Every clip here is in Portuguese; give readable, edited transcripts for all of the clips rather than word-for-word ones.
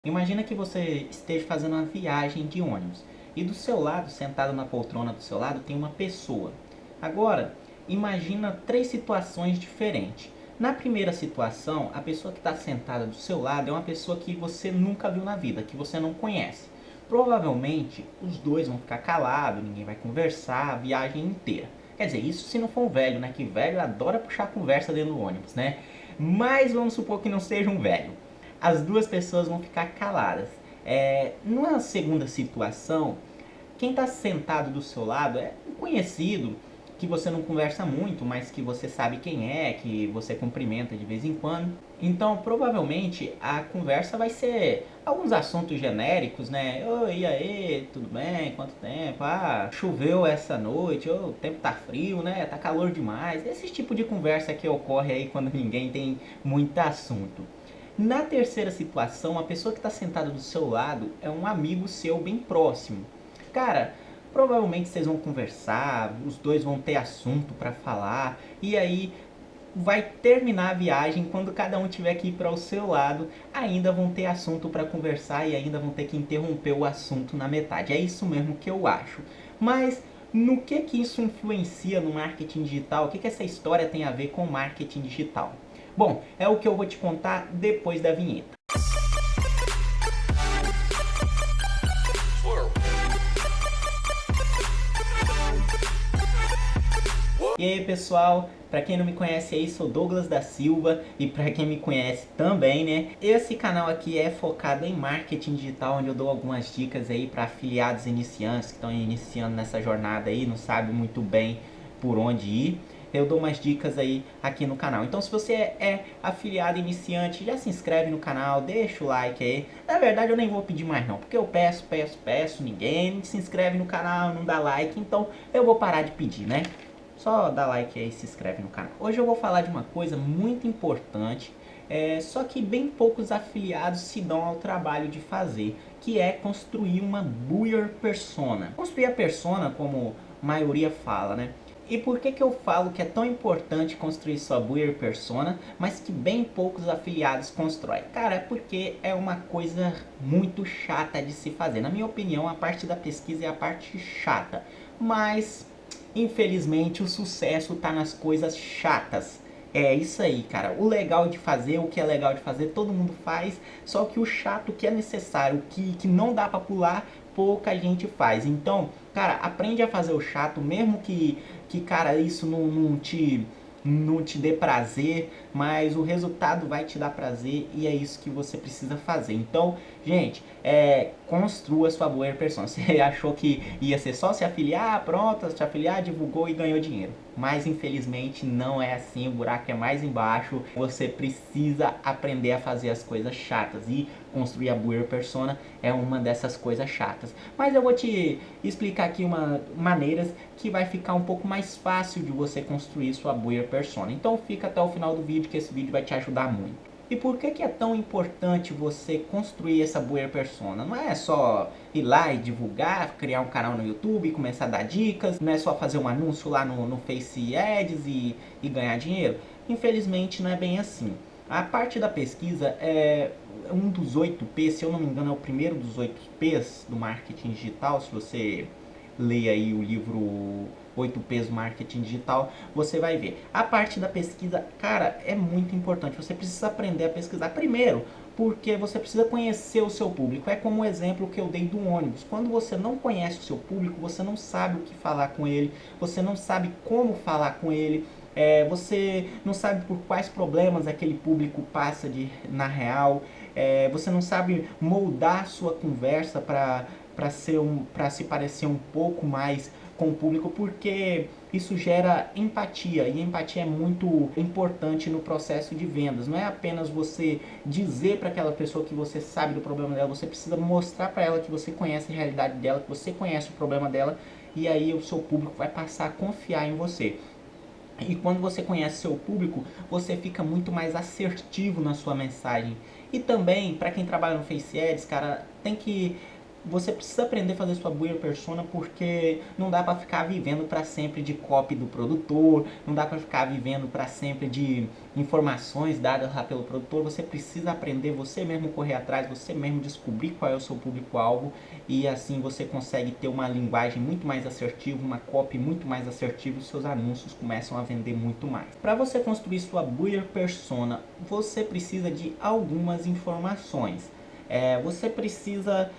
Imagina que você esteja fazendo uma viagem de ônibus e do seu lado, sentado na poltrona do seu lado, tem uma pessoa. Agora, imagina três situações diferentes. Na primeira situação, a pessoa que está sentada do seu lado é uma pessoa que você nunca viu na vida, que você não conhece. Provavelmente, os dois vão ficar calados, ninguém vai conversar a viagem inteira. Quer dizer, isso se não for um velho, né? Que velho adora puxar conversa dentro do ônibus, né? Mas vamos supor que não seja um velho. As duas pessoas vão ficar caladas. Numa segunda situação, quem está sentado do seu lado é um conhecido que você não conversa muito, mas que você sabe quem é, que você cumprimenta de vez em quando. Então, provavelmente, a conversa vai ser alguns assuntos genéricos, né? Oi, e aí, tudo bem? Quanto tempo? Ah, choveu essa noite, oh, o tempo tá frio, né? Tá calor demais. Esse tipo de conversa que ocorre aí quando ninguém tem muito assunto. Na terceira situação, a pessoa que está sentada do seu lado é um amigo seu bem próximo. Cara, provavelmente vocês vão conversar, os dois vão ter assunto para falar, e aí vai terminar a viagem. Quando cada um tiver que ir para o seu lado, ainda vão ter assunto para conversar e ainda vão ter que interromper o assunto na metade. É isso mesmo que eu acho. Mas no que isso influencia no marketing digital? O que essa história tem a ver com marketing digital? Bom, é o que eu vou te contar depois da vinheta. E aí pessoal, para quem não me conhece aí, sou Douglas da Silva, e para quem me conhece também, né? Esse canal aqui é focado em marketing digital, onde eu dou algumas dicas aí para afiliados iniciantes que estão iniciando nessa jornada aí, não sabe muito bem por onde ir. Eu dou umas dicas aí aqui no canal. Então se você é afiliado iniciante, já se inscreve no canal, deixa o like aí. Na verdade eu nem vou pedir mais não, porque eu peço, ninguém se inscreve no canal, não dá like, então eu vou parar de pedir, né? Só dá like aí e se inscreve no canal. Hoje eu vou falar de uma coisa muito importante, só que bem poucos afiliados se dão ao trabalho de fazer, que é construir uma buyer persona. Construir a persona, como a maioria fala, né? E por que eu falo que é tão importante construir sua buyer persona, mas que bem poucos afiliados constroem? Cara, é porque é uma coisa muito chata de se fazer. Na minha opinião, a parte da pesquisa é a parte chata, mas infelizmente o sucesso está nas coisas chatas. É isso aí, cara. O legal de fazer, o que é legal de fazer, todo mundo faz. Só que o chato, que é necessário, que não dá pra pular, pouca gente faz. Então, cara, aprende a fazer o chato, mesmo que cara, isso não te dê prazer, mas o resultado vai te dar prazer e é isso que você precisa fazer. Então, gente, construa sua buyer persona. Você achou que ia ser só se afiliar, pronto, se afiliar, divulgou e ganhou dinheiro. Mas infelizmente não é assim, o buraco é mais embaixo. Você precisa aprender a fazer as coisas chatas e construir a buyer persona é uma dessas coisas chatas. Mas eu vou te explicar aqui maneiras que vai ficar um pouco mais fácil de você construir sua buyer persona. Então fica até o final do vídeo, que esse vídeo vai te ajudar muito. E por que é tão importante você construir essa buyer persona? Não é só ir lá e divulgar, criar um canal no YouTube, começar a dar dicas, não é só fazer um anúncio lá no Face Ads e ganhar dinheiro. Infelizmente não é bem assim. A parte da pesquisa é um dos 8 P's, se eu não me engano é o primeiro dos 8 P's do marketing digital. Se você ler aí o livro 8 P's do marketing digital, você vai ver. A parte da pesquisa, cara, é muito importante. Você precisa aprender a pesquisar primeiro, porque você precisa conhecer o seu público. É como o exemplo que eu dei do ônibus. Quando você não conhece o seu público, você não sabe o que falar com ele, você não sabe como falar com ele, você não sabe por quais problemas aquele público passa na real, você não sabe moldar sua conversa para se parecer um pouco mais com o público, porque isso gera empatia, e empatia é muito importante no processo de vendas. Não é apenas você dizer para aquela pessoa que você sabe do problema dela, você precisa mostrar para ela que você conhece a realidade dela, que você conhece o problema dela, e aí o seu público vai passar a confiar em você. E quando você conhece seu público, você fica muito mais assertivo na sua mensagem. E também, para quem trabalha no Face Ads, cara, tem que você precisa aprender a fazer sua buyer persona, porque não dá para ficar vivendo para sempre de copy do produtor, não dá para ficar vivendo para sempre de informações dadas lá pelo produtor. Você precisa aprender, você mesmo correr atrás, você mesmo descobrir qual é o seu público-alvo, e assim você consegue ter uma linguagem muito mais assertiva, uma copy muito mais assertiva, e seus anúncios começam a vender muito mais. Para você construir sua buyer persona, você precisa de algumas informações. Você precisa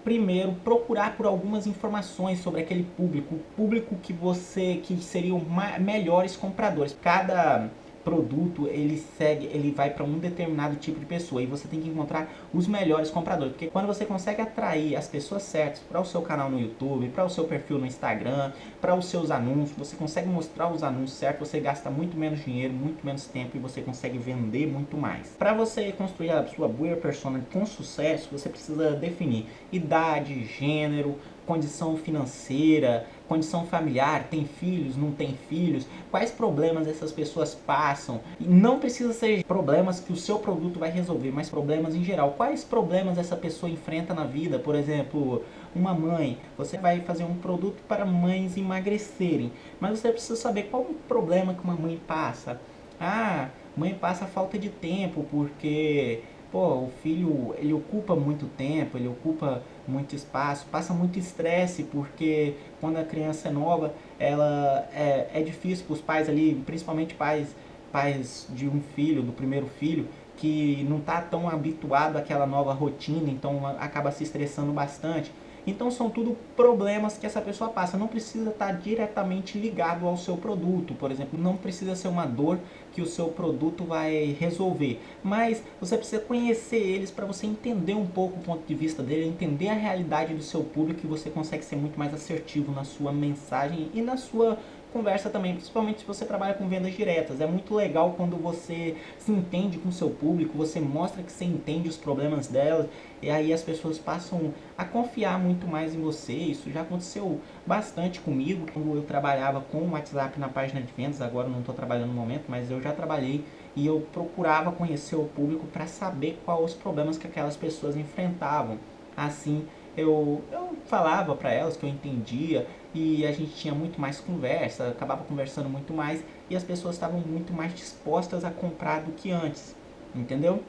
primeiro procurar por algumas informações sobre aquele público, o público que seriam melhores compradores. Cada produto ele vai para um determinado tipo de pessoa, e você tem que encontrar os melhores compradores, porque quando você consegue atrair as pessoas certas para o seu canal no YouTube, para o seu perfil no Instagram, para os seus anúncios, você consegue mostrar os anúncios certos, você gasta muito menos dinheiro, muito menos tempo, e você consegue vender muito mais. Para você construir a sua buyer persona com sucesso, você precisa definir idade, gênero, condição financeira, condição familiar, tem filhos, não tem filhos, quais problemas essas pessoas passam. E não precisa ser problemas que o seu produto vai resolver, mas problemas em geral. Quais problemas essa pessoa enfrenta na vida? Por exemplo, uma mãe, você vai fazer um produto para mães emagrecerem, mas você precisa saber qual o problema que uma mãe passa. Ah, mãe passa falta de tempo porque o filho, ele ocupa muito tempo, ele ocupa muito espaço, passa muito estresse, porque quando a criança é nova, é difícil para os pais ali, principalmente pais de um filho, do primeiro filho, que não está tão habituado àquela nova rotina, então acaba se estressando bastante. Então são tudo problemas que essa pessoa passa, não precisa estar diretamente ligado ao seu produto, por exemplo, não precisa ser uma dor que o seu produto vai resolver, mas você precisa conhecer eles para você entender um pouco o ponto de vista dele, entender a realidade do seu público, e você consegue ser muito mais assertivo na sua mensagem e na sua conversa também, principalmente se você trabalha com vendas diretas. É muito legal quando você se entende com o seu público, você mostra que você entende os problemas delas, e aí as pessoas passam a confiar muito mais em você. Isso já aconteceu bastante comigo, quando eu trabalhava com o WhatsApp na página de vendas. Agora eu não estou trabalhando no momento, mas eu já trabalhei, e eu procurava conhecer o público para saber quais os problemas que aquelas pessoas enfrentavam. Assim, eu falava para elas que eu entendia, e a gente tinha muito mais conversa, acabava conversando muito mais, e as pessoas estavam muito mais dispostas a comprar do que antes, entendeu?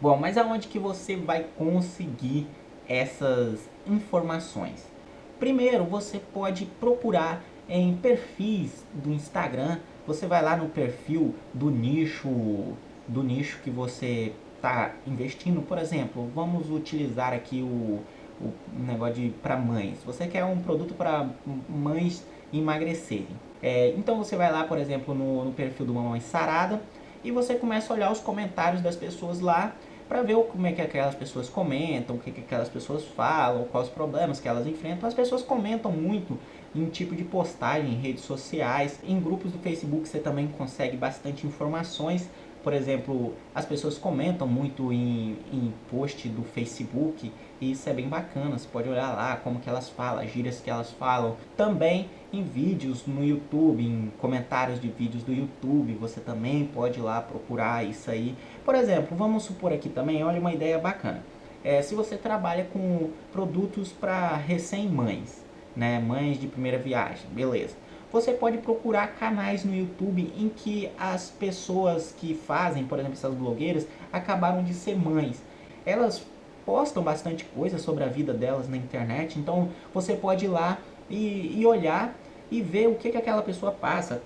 Bom, mas aonde que você vai conseguir essas informações? Primeiro, você pode procurar em perfis do Instagram. Você vai lá no perfil do nicho que você está investindo. Por exemplo, vamos utilizar aqui o negócio de para mães. Você quer um produto para mães emagrecerem. Então você vai lá, por exemplo, no perfil do Mamãe Sarada, e você começa a olhar os comentários das pessoas lá, para ver como é que aquelas pessoas comentam, o que aquelas pessoas falam, quais os problemas que elas enfrentam. As pessoas comentam muito em tipo de postagem em redes sociais, em grupos do Facebook você também consegue bastante informações. Por exemplo, as pessoas comentam muito em post do Facebook, e isso é bem bacana. Você pode olhar lá como que elas falam, as gírias que elas falam. Também em vídeos no YouTube, em comentários de vídeos do YouTube, você também pode ir lá procurar isso aí. Por exemplo, vamos supor aqui também, olha uma ideia bacana. Se você trabalha com produtos para recém-mães, né, mães de primeira viagem, beleza. Você pode procurar canais no YouTube em que as pessoas que fazem, por exemplo, essas blogueiras, acabaram de ser mães. Elas postam bastante coisa sobre a vida delas na internet, então você pode ir lá e olhar e ver o que aquela pessoa passa,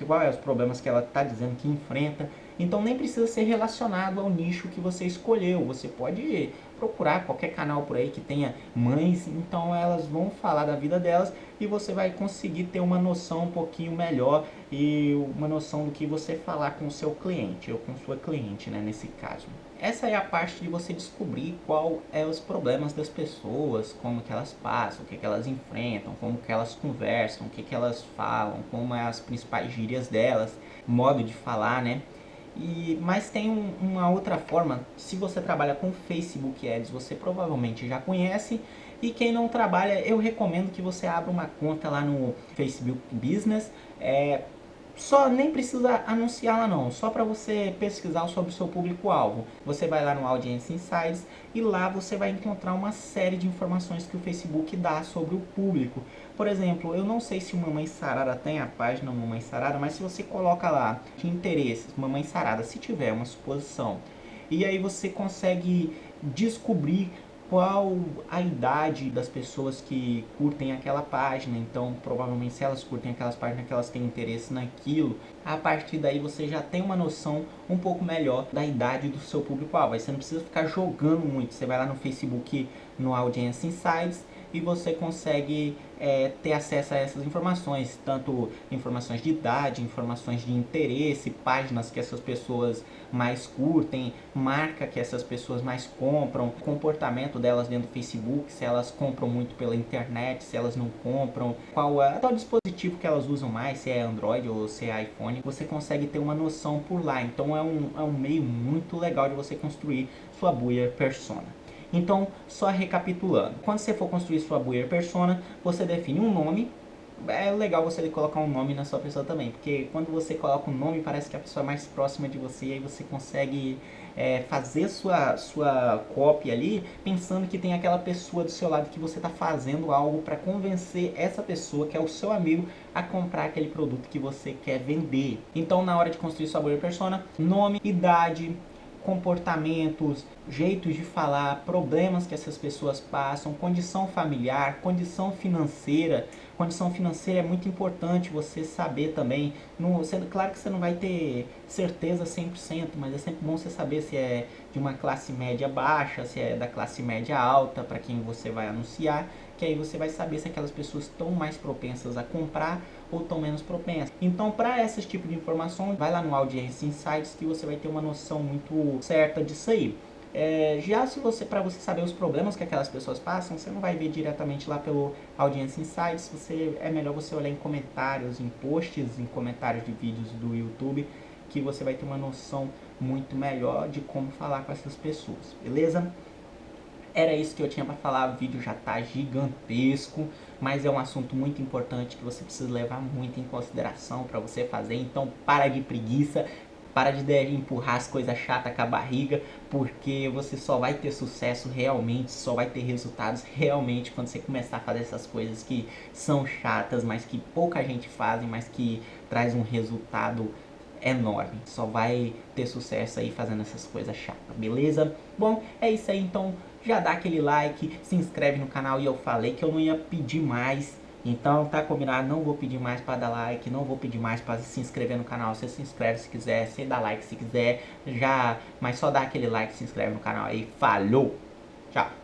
quais os problemas que ela está dizendo que enfrenta. Então nem precisa ser relacionado ao nicho que você escolheu. Você pode procurar qualquer canal por aí que tenha mães, então elas vão falar da vida delas, e você vai conseguir ter uma noção um pouquinho melhor, e uma noção do que você falar com o seu cliente, ou com sua cliente, né, nesse caso. Essa é a parte de você descobrir qual é os problemas das pessoas, como que elas passam, o que elas enfrentam, como que elas conversam, o que elas falam, como é as principais gírias delas, modo de falar, né? Mas tem uma outra forma. Se você trabalha com Facebook Ads, você provavelmente já conhece. E quem não trabalha, eu recomendo que você abra uma conta lá no Facebook Business. só nem precisa anunciar lá não, só para você pesquisar sobre o seu público-alvo. Você vai lá no Audience Insights e lá você vai encontrar uma série de informações que o Facebook dá sobre o público. Por exemplo, eu não sei se o Mamãe Sarada tem a página Mamãe Sarada, mas se você coloca lá de interesses, Mamãe Sarada, se tiver uma suposição, e aí você consegue descobrir qual a idade das pessoas que curtem aquela página. Então, provavelmente, se elas curtem aquelas páginas, que elas têm interesse naquilo, a partir daí você já tem uma noção um pouco melhor da idade do seu público-alvo. Aí você não precisa ficar jogando muito. Você vai lá no Facebook, no Audience Insights, e você consegue ter acesso a essas informações, tanto informações de idade, informações de interesse, páginas que essas pessoas mais curtem, marca que essas pessoas mais compram, comportamento delas dentro do Facebook, se elas compram muito pela internet, se elas não compram, qual é o dispositivo que elas usam mais, se é Android ou se é iPhone, você consegue ter uma noção por lá. Então é um meio muito legal de você construir sua buyer persona. Então, só recapitulando, quando você for construir sua buyer persona, você define um nome. É legal você colocar um nome na sua pessoa também, porque quando você coloca um nome, parece que a pessoa é mais próxima de você, e aí você consegue fazer sua copy ali, pensando que tem aquela pessoa do seu lado, que você está fazendo algo para convencer essa pessoa, que é o seu amigo, a comprar aquele produto que você quer vender. Então, na hora de construir sua buyer persona, nome, idade, comportamentos, jeitos de falar, problemas que essas pessoas passam, condição familiar, condição financeira. Condição financeira é muito importante você saber também. Claro que você não vai ter certeza 100%, mas é sempre bom você saber se é de uma classe média baixa, se é da classe média alta, para quem você vai anunciar, que aí você vai saber se aquelas pessoas estão mais propensas a comprar ou estão menos propensas. Então, para esses tipos de informação, vai lá no Audience Insights, que você vai ter uma noção muito certa disso aí. Já se você, para você saber os problemas que aquelas pessoas passam, você não vai ver diretamente lá pelo Audience Insights. É melhor você olhar em comentários, em posts, em comentários de vídeos do YouTube, que você vai ter uma noção muito melhor de como falar com essas pessoas, beleza? Era isso que eu tinha para falar. O vídeo já tá gigantesco, mas é um assunto muito importante que você precisa levar muito em consideração para você fazer. Então para de preguiça, para de empurrar as coisas chatas com a barriga, porque você só vai ter sucesso realmente, só vai ter resultados realmente quando você começar a fazer essas coisas que são chatas, mas que pouca gente faz, mas que traz um resultado enorme. Só vai ter sucesso aí fazendo essas coisas chatas, beleza? Bom, é isso aí, então já dá aquele like, se inscreve no canal. E eu falei que eu não ia pedir mais, então tá combinado, não vou pedir mais para dar like, não vou pedir mais para se inscrever no canal. Você se inscreve se quiser, você dá like se quiser, mas só dá aquele like, se inscreve no canal aí. Falou, tchau!